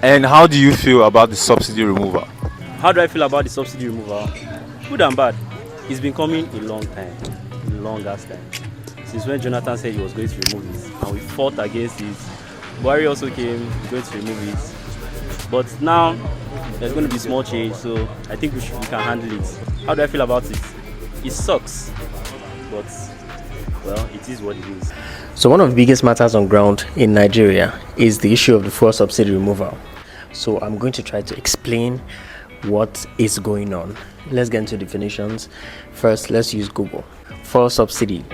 And how do you feel about the subsidy removal? How do I feel about the subsidy removal? Good and bad. It's been coming a long time, a long ass time. Since when Jonathan said he was going to remove it, and we fought against it. Buhari also came going to remove it. But now there's going to be small change, so I think we can handle it. How do I feel about it? It sucks, but well, it is what it is. So one of the biggest matters on ground in Nigeria is the issue of the fuel subsidy removal. So I'm going to try to explain what is going on. Let's get into definitions. First, let's use Google. Fuel subsidy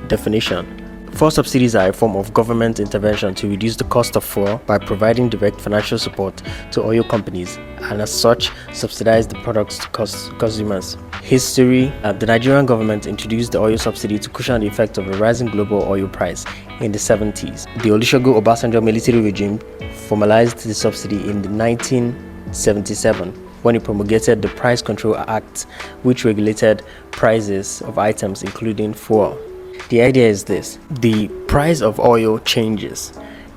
definition. Fuel subsidies are a form of government intervention to reduce the cost of fuel by providing direct financial support to oil companies and as such subsidize the products to consumers. History. The Nigerian government introduced the oil subsidy to cushion the effect of a rising global oil price in the 70s. The Olusegun Obasanjo military regime formalized the subsidy in 1977 when it promulgated the Price Control Act, which regulated prices of items including fuel. The idea is this: the price of oil changes.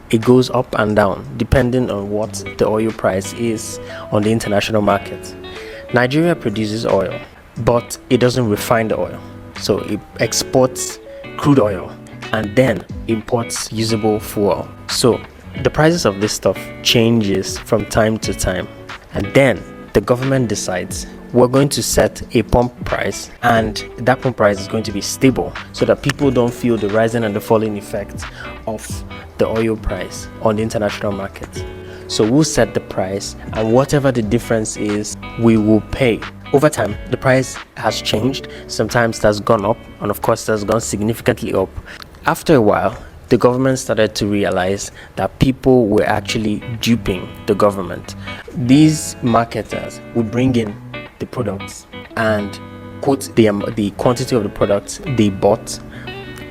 It goes up and down depending on what the oil price is on the international market. Nigeria produces oil, but it doesn't refine the oil. So it exports crude oil and then imports usable fuel. So the prices of this stuff changes from time to time. And then the government decides we're going to set a pump price, and that pump price is going to be stable so that people don't feel the rising and the falling effect of the oil price on the international market. So we'll set the price, and whatever the difference is, we will pay. Over time, the price has changed. Sometimes it has gone up, and of course it has gone significantly up. After a while, the government started to realize that people were actually duping the government. These marketers would bring in the products and quote the quantity of the products they bought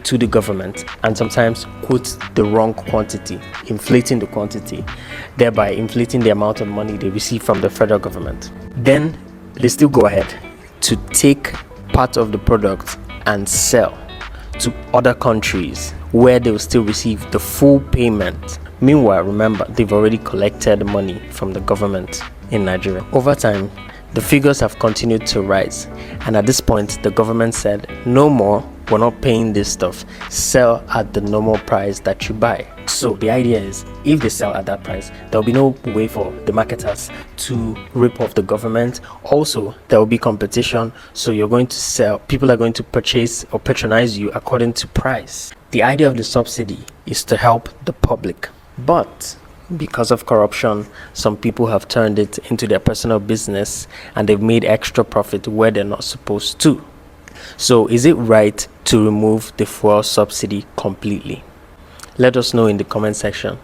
to the government, and sometimes quote the wrong quantity, inflating the quantity, thereby inflating the amount of money they receive from the federal government. Then they still go ahead to take part of the product and sell to other countries where they will still receive the full payment. Meanwhile, remember, they've already collected money from the government in Nigeria. Over time, the figures have continued to rise, and at this point the government said, no more, we're not paying this stuff, sell at the normal price that you buy. So the idea is, if they sell at that price, there will be no way for the marketers to rip off the government. Also, there will be competition, so you're going to sell, people are going to purchase or patronize you according to price. The idea of the subsidy is to help the public, but because of corruption, some people have turned it into their personal business and they've made extra profit where they're not supposed to. So is it right to remove the fuel subsidy completely? Let us know in the comment section.